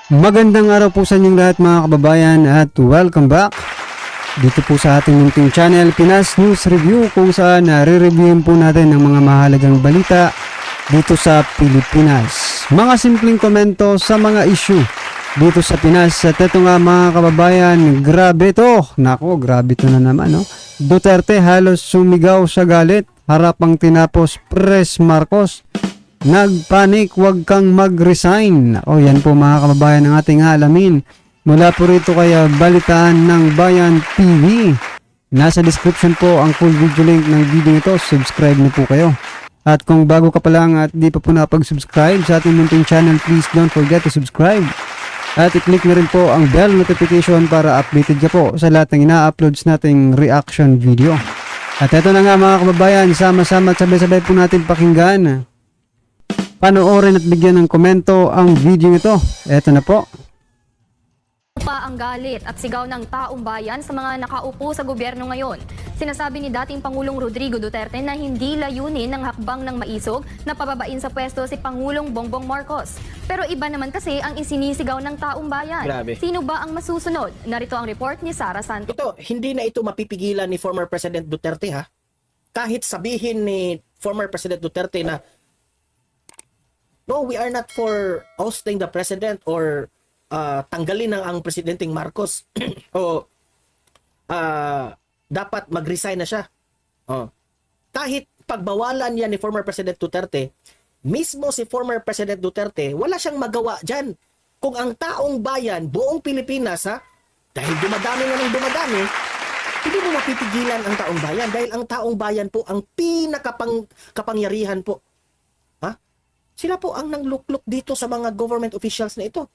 Magandang araw po sa inyong lahat mga kababayan at welcome back dito po sa ating munting channel Pinas News Review, kung saan nare-reviewin po natin ang mga mahalagang balita dito sa Pilipinas. Mga simpleng komento sa mga issue dito sa Pinas. At ito nga mga kababayan, grabe to. Nako, grabe to na naman, no? Duterte halos sumigaw sa galit harapang tinapos Pres Marcos. Nagpanik, wag kang mag-resign. O yan po mga kababayan ang ating alamin mula po rito kay Balitaan ng Bayan TV. Nasa description po ang full video link ng video ito. Subscribe na po kayo. At kung bago ka pa lang at di pa po napag-subscribe sa ating munting channel, please don't forget to subscribe. At i-click na rin po ang bell notification para updated ka po sa lahat ng ina-uploads nating reaction video. At ito na nga mga kababayan, sama-sama at sabay-sabay po natin pakinggan, panoorin at bigyan ng komento ang video ito. Ito na po. Pa ang galit at sigaw ng taong bayan sa mga nakaupo sa gobyerno ngayon. Sinasabi ni dating Pangulong Rodrigo Duterte na hindi layunin ng hakbang ng maisog na pababain sa pwesto si Pangulong Bongbong Marcos. Pero iba naman kasi ang isinisigaw ng taong bayan. Grabe. Sino ba ang masusunod? Narito ang report ni Sara Santos. Hindi na ito mapipigilan ni former President Duterte, ha? Kahit sabihin ni former President Duterte na no, we are not for ousting the president or tanggalin ang Presidenteng Marcos o dapat mag-resign na siya. Kahit pagbawalan yan ni former President Duterte, mismo si former President Duterte, wala siyang magawa dyan. Kung ang taong bayan, buong Pilipinas, ha, dahil dumadami nga ng dumadami, hindi mo mapipigilan ang taong bayan dahil ang taong bayan po ang pinakapangyarihan po. Ha? Sila po ang nangluklok dito sa mga government officials na ito.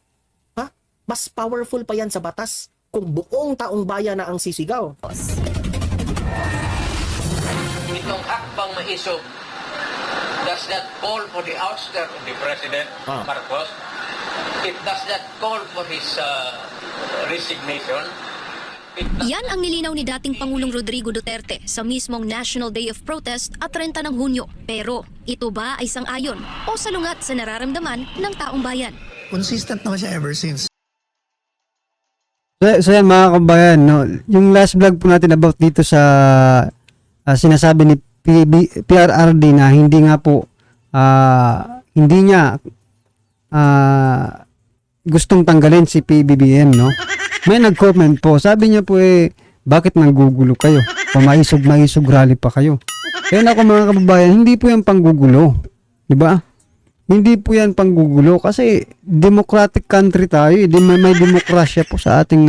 Ha? Mas powerful pa yan sa batas kung buong taong bayan na ang sisigaw. Itong hakbang maisog does not call for the ouster of the President Marcos. It does not call for his resignation. Yan ang nilinaw ni dating Pangulong Rodrigo Duterte sa mismong National Day of Protest at 30 ng Hunyo. Pero ito ba ay sang-ayon o salungat sa nararamdaman ng taong bayan? Consistent naman siya ever since. So yan mga kababayan, no? Yung last vlog po natin about dito sa sinasabi ni PRRD na hindi nga po hindi niya gustong tanggalin si PBBM, no? May nag-comment po, sabi niya po bakit nanggugulo kayo? Pamaisog-maisog rally pa kayo. Kaya ako mga kababayan, hindi po yan panggugulo. Di ba? Hindi po yan panggugulo kasi democratic country tayo. May demokrasya po sa ating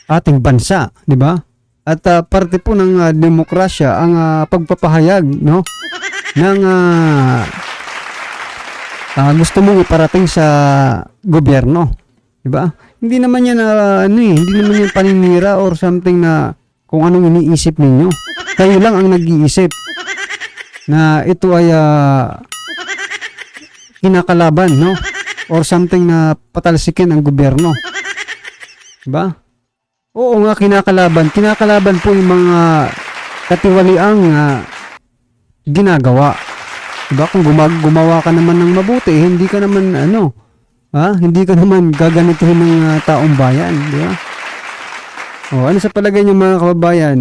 ating bansa, di ba? At parte po ng demokrasya ang pagpapahayag, no, ng gusto mong iparating sa gobyerno, di ba? Hindi naman yan hindi naman yan paninira or something na kung anong iniisip ninyo. Kayo lang ang nag-iisip na ito ay kinakalaban, no? Or something na patalsikin ang gobyerno. Diba? Oo nga, kinakalaban. Kinakalaban po yung mga katiwaliang ginagawa. Diba? Kung gumawa ka naman ng mabuti, hindi ka naman hindi ka naman gaganituhin ng taong bayan. Diba? O, ano sa palagay niyo mga kababayan?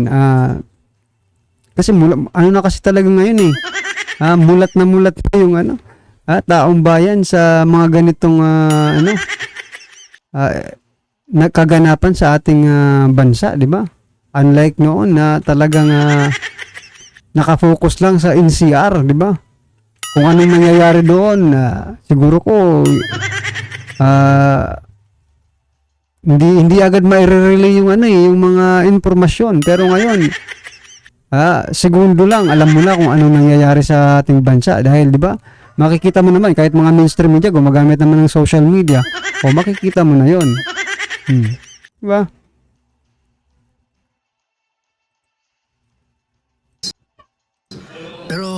Kasi na kasi talaga ngayon mulat na mulat pa yung taong bayan sa mga ganitong nagkaganapan sa ating bansa, di ba? Unlike noon na talagang nakafocus lang sa NCR, di ba? Kung anong nangyayari doon, siguro ko hindi agad mai-relay yung yung mga informasyon, pero ngayon segundo lang, alam mo na kung ano nangyayari sa ating bansa. Dahil, di ba, makikita mo naman, kahit mga mainstream media, gumagamit naman ng social media, makikita mo na yon. Di ba? Pero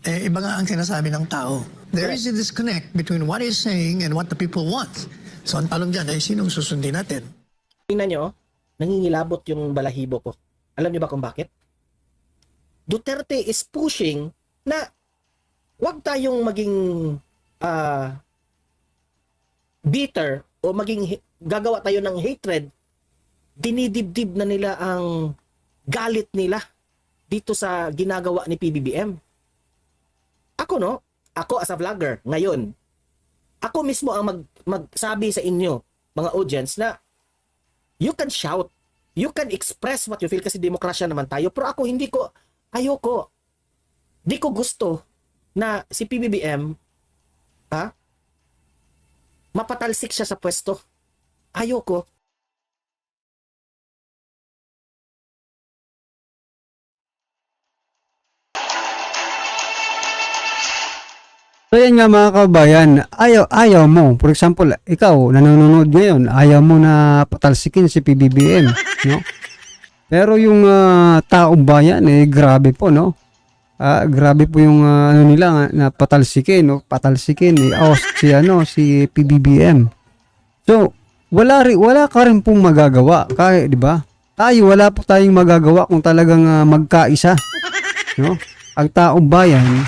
iba nga ang sinasabi ng tao. There is a disconnect between what he's saying and what the people want. So ang tanong dyan ay sinong susundin natin? Tingnan nyo, nangingilabot yung balahibo ko. Alam niyo ba kung bakit? Duterte is pushing na wag tayong maging bitter o gagawa tayo ng hatred, dinidibdib na nila ang galit nila dito sa ginagawa ni PBBM. Ako as a vlogger, ngayon, ako mismo ang magsabi sa inyo, mga audience, na you can shout, you can express what you feel kasi demokrasya naman tayo, pero ako ayoko. Di ko gusto na si PBBM, mapatalsik siya sa pwesto. Ayoko. So yan nga mga kabayan, ayaw mo. For example, ikaw nanonood ngayon, ayaw mo na patalsikin si PBBM, no? Pero yung taong bayan grabe po, no? Grabe po yung ano nila na patalsikin, no? Patalsikin si PBBM. So, wala ka rin pong magagawa, di ba? Wala po tayong magagawa kung talagang magkaisa, no? Ang taong bayan,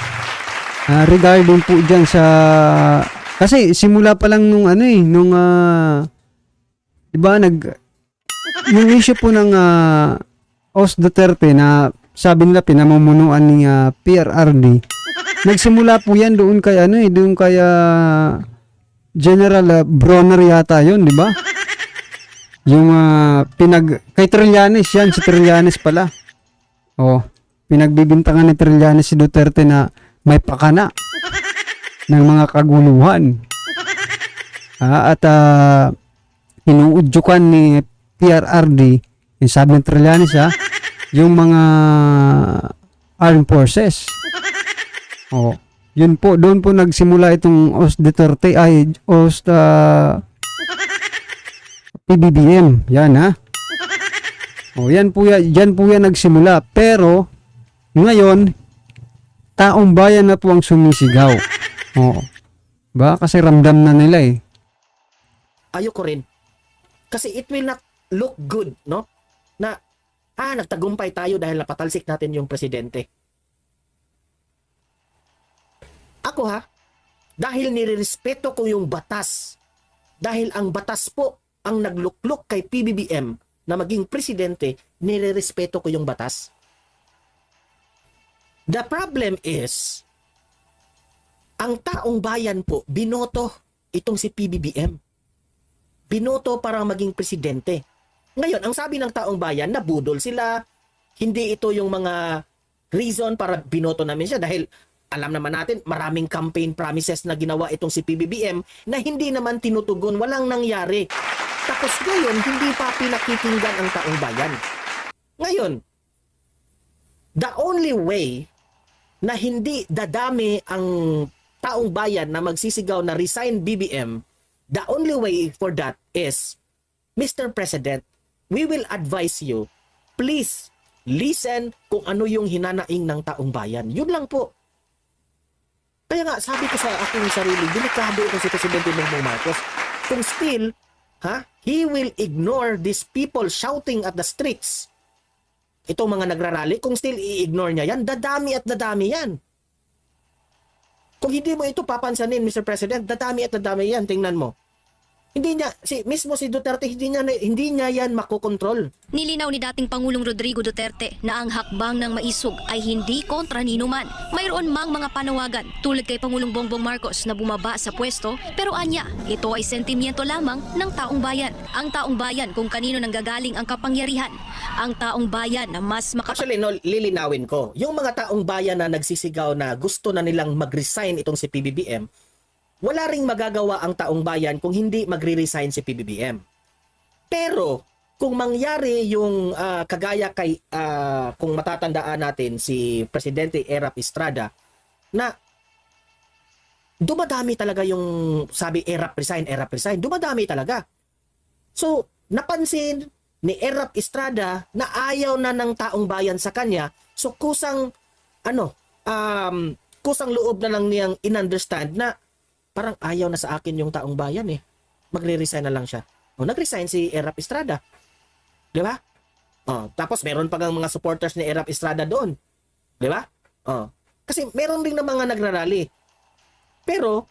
regarding po dyan sa, kasi simula pa lang di ba, yung issue po ng Os Duterte na sabi nila pinamumunuan ni PRRD, nagsimula po yan doon kay General Bronner yata yun, di ba? Yung kay Trillanes yan, si Trillanes pala. Pinagbibintangan ni Trillanes si Duterte na may pakana ng mga kaguluhan. At inuudyukan ni PRRD, yung sabi ng Trillanes yung mga armed forces. Yun po, doon po nagsimula itong Os Duterte, PBBM. Yan yan po yan nagsimula. Pero, ngayon, taong bayan na po ang sumisigaw. Ba? Kasi ramdam na nila Ayoko rin. Kasi it will not look good, no? Na, nagtagumpay tayo dahil napatalsik natin yung presidente. Ako dahil nirerespeto ko yung batas, dahil ang batas po ang nagluklok kay PBBM na maging presidente, nirerespeto ko yung batas. The problem is, ang taong bayan po, binoto itong si PBBM. Binoto para maging presidente. Ngayon, ang sabi ng taong bayan, nabudol sila. Hindi ito yung mga reason para binoto namin siya dahil alam naman natin, maraming campaign promises na ginawa itong si PBBM na hindi naman tinutugon, walang nangyari. Tapos ngayon, hindi pa pinakikinggan ang taong bayan. Ngayon, the only way na hindi dadami ang taong bayan na magsisigaw na resign BBM, the only way for that is, Mr. President, we will advise you, please listen kung ano yung hinanaing ng taong bayan. Yun lang po. Kaya nga, sabi ko sa aking sarili, delikado ito si Presidente Bongbong Marcos. Kung still, he will ignore these people shouting at the streets. Itong mga nagrarally, kung still i-ignore niya yan, dadami at dadami yan. Kung hindi mo ito papansanin, Mr. President, dadami at dadami yan, tingnan mo. Hindi niya, mismo si Duterte, hindi niya yan makokontrol. Nilinaw ni dating Pangulong Rodrigo Duterte na ang hakbang ng maisog ay hindi kontra nino man. Mayroon mang mga panawagan tulad kay Pangulong Bongbong Marcos na bumaba sa pwesto, pero anya, ito ay sentimiento lamang ng taong bayan. Ang taong bayan kung kanino nanggagaling ang kapangyarihan. Ang taong bayan na mas Actually, lilinawin ko. Yung mga taong bayan na nagsisigaw na gusto na nilang mag-resign itong si PBBM, wala ring magagawa ang taong bayan kung hindi magre-resign si PBBM. Pero, kung mangyari yung kagaya kay, kung matatandaan natin si Presidente Erap Estrada, na dumadami talaga yung sabi Erap resign, dumadami talaga. So, napansin ni Erap Estrada na ayaw na ng taong bayan sa kanya, so kusang loob na lang niyang in-understand na parang ayaw na sa akin yung taong bayan magre-resign na lang siya. Nag-resign si Erap Estrada. Di ba? Tapos meron pa ng mga supporters ni Erap Estrada doon. Di ba? Kasi meron ring na mga nagrarally. Pero,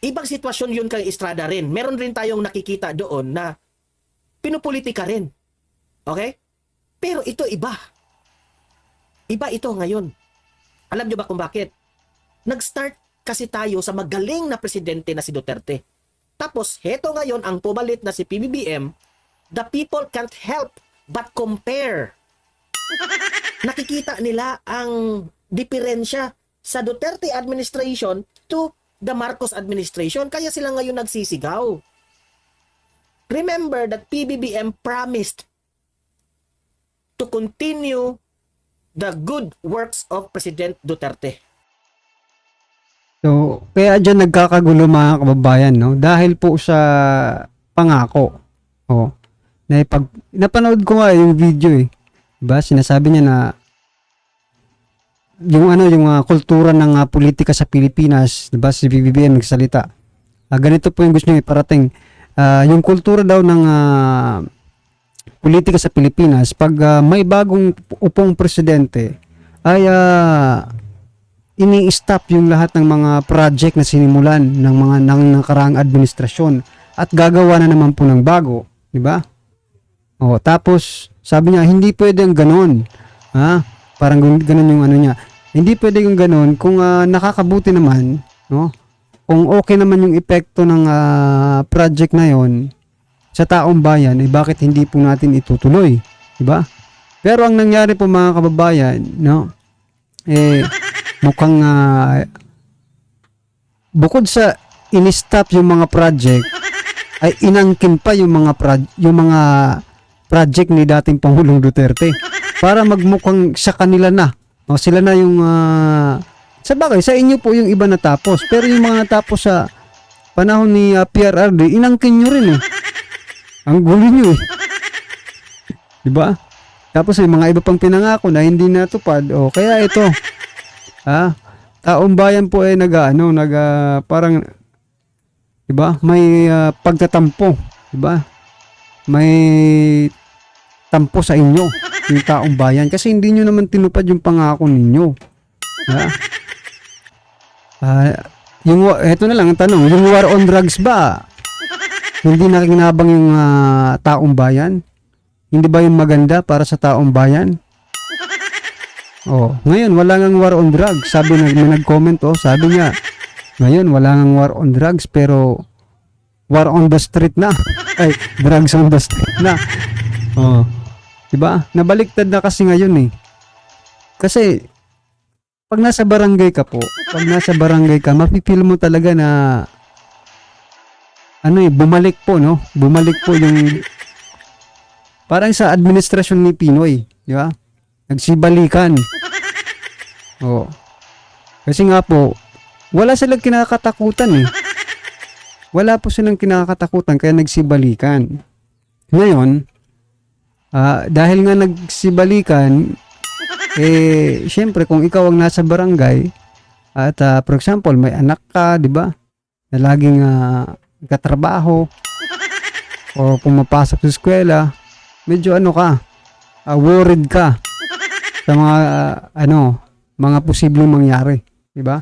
ibang sitwasyon yun kay Estrada rin. Meron rin tayong nakikita doon na pinupolitika rin. Okay? Pero ito iba. Iba ito ngayon. Alam nyo ba kung bakit? Nag-start kasi tayo sa magaling na presidente na si Duterte. Tapos, heto ngayon ang pumalit na si PBBM, the people can't help but compare. Nakikita nila ang diferensya sa Duterte administration to the Marcos administration. Kaya sila ngayon nagsisigaw. Remember that PBBM promised to continue the good works of President Duterte. So, kaya dyan nagkakagulo mga kababayan, no? Dahil po sa pangako. Oh. Napanood ko nga yung video eh. Diba? Sinasabi niya na yung kultura ng politika sa Pilipinas, diba? Si BBM nagsalita. Ganito po yung gusto niya iparating. Yung kultura daw ng politika sa Pilipinas, pag may bagong upong presidente, ay ini-stop yung lahat ng mga project na sinimulan ng mga nakaraang administrasyon at gagawa na naman po ng bago, di ba? O, tapos sabi niya hindi pwedeng ganoon. Parang ganoon yung ano niya. Hindi pwedeng yung ganoon kung nakakabuti naman, no? Kung okay naman yung epekto ng project na yon sa taong bayan, bakit hindi po natin itutuloy, di ba? Pero ang nangyari po mga kababayan, no? Mukhang bukod sa in-stop yung mga project, ay inangkin pa yung mga project ni dating Pangulong Duterte para magmukhang sa kanila na. O, sila na yung sa bagay, sa inyo po yung iba natapos. Pero yung mga natapos sa panahon ni PRRD, inangkin nyo rin eh. Ang gulo nyo eh. Diba? Tapos yung mga iba pang pinangako na hindi natupad. O, kaya ito, taong bayan po ay parang, diba? May pagtatampo. Diba? May tampo sa inyo, yung taong bayan. Kasi hindi nyo naman tinupad yung pangako ninyo. Ito na lang ang tanong, yung war on drugs ba, hindi nakinabang yung taong bayan? Hindi ba yung maganda para sa taong bayan? Ngayon wala ngang war on drugs. Sabi may nag-comment sabi niya, ngayon wala ngang war on drugs pero war on the street na. Ay, drugs on the street na. Diba? Nabaliktad na kasi ngayon eh. Kasi pag nasa barangay ka po, mapipil mo talaga na bumalik po, no? Bumalik po yung parang sa administrasyon ni Pinoy, di ba? Nagsibalikan. Kasi nga po, wala silang kinakatakutan eh. Wala po silang kinakatakutan kaya nagsibalikan. Ngayon, dahil nga nagsibalikan, syempre kung ikaw ang nasa barangay at for example, may anak ka, di ba? Na laging katrabaho o pumapasok sa eskwela, medyo worried ka sa mga mga posibleng mangyari, di ba?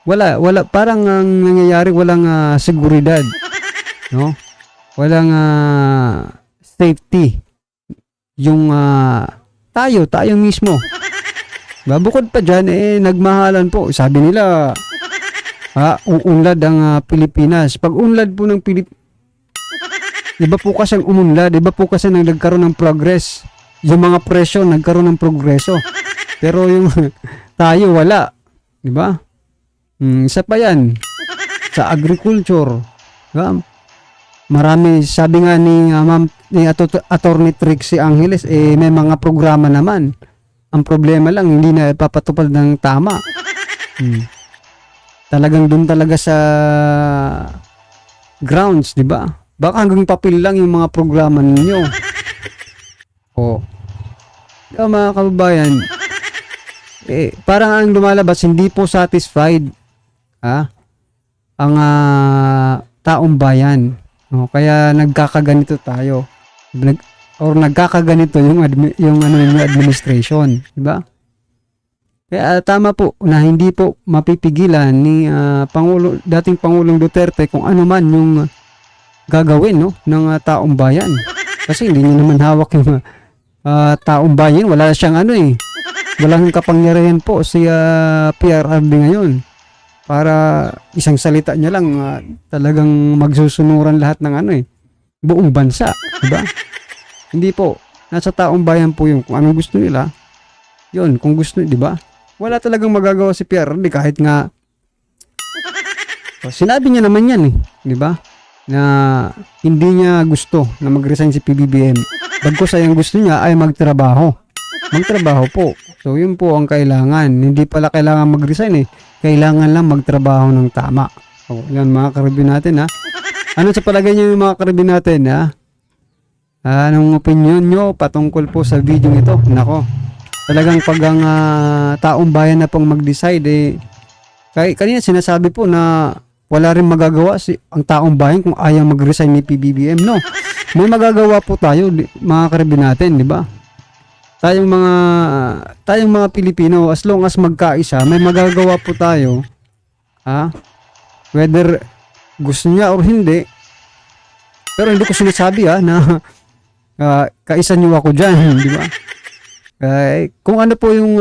Wala parang ang nangyayari walang seguridad, no? Walang safety. Yung tayo mismo. Bukod pa diyan nagmahalan po. Sabi nila uunlad ang Pilipinas. Pag unlad po ng iba po kasi ang umunlad, iba po kasi nagkaroon ng progress. Yung mga presyo nagkaroon ng progreso. Pero yung tayo wala, di ba? Isa pa yan sa agriculture. Diba? Marami, sabi nga ni Attorney Trixie Angeles, may mga programa naman. Ang problema lang, hindi na ipapatupad ng tama. Talagang dun talaga sa grounds, di ba? Baka hanggang papel lang yung mga programa ninyo. Mga kababayan, parang ang lumalabas, hindi po satisfied ang taong bayan. Kaya nagkakaganito tayo. Nagkakaganito yung administration, di ba? Kaya tama po na hindi po mapipigilan ni dating Pangulong Duterte kung ano man yung gagawin, no, ng taong bayan. Kasi hindi niya naman hawak yung taong bayan. Wala siyang walang kapangyarihan po si PRRD ngayon. Para isang salita niya lang talagang magsusunuran lahat ng buong bansa, diba? Hindi po, nasa taong bayan po yung kung anong gusto nila. Yun, kung gusto, diba? Wala talagang magagawa si PRRD kahit nga sinabi niya naman yan diba? Na hindi niya gusto na mag-resign si PBBM. Bagkus ay ang gusto niya ay magtrabaho. Magtrabaho po. So yun po ang kailangan. Hindi pala kailangan mag-resign Kailangan lang magtrabaho ng tama. So yan mga karibin natin Ano sa palagay niyo yung mga karibin natin Anong opinion nyo patungkol po sa video ito? Nako. Talagang pag ang taong bayan na pong mag-decide kanina sinasabi po na wala rin magagawa ang taong bayan kung ayaw mag-resign ni PBBM. No, may magagawa po tayo mga karibin natin, di ba? Tayong mga Pilipino, as long as magkaisa, may magagawa po tayo. Whether gusto niya or hindi. Pero hindi ko sinasabi na kaisa niyo ako dyan, di ba? Kung ano po yung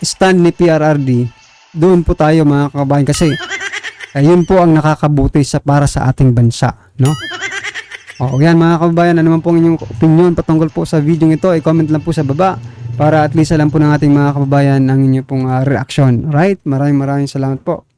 stand ni PRRD, doon po tayo mga kababayan kasi yun po ang nakakabuti para sa ating bansa, no? Yan mga kababayan, ano man po ang inyong opinion patungkol po sa video ito, i-comment lang po sa baba para at least alam po ng ating mga kababayan ang inyong pong reaction. Right? Maraming salamat po.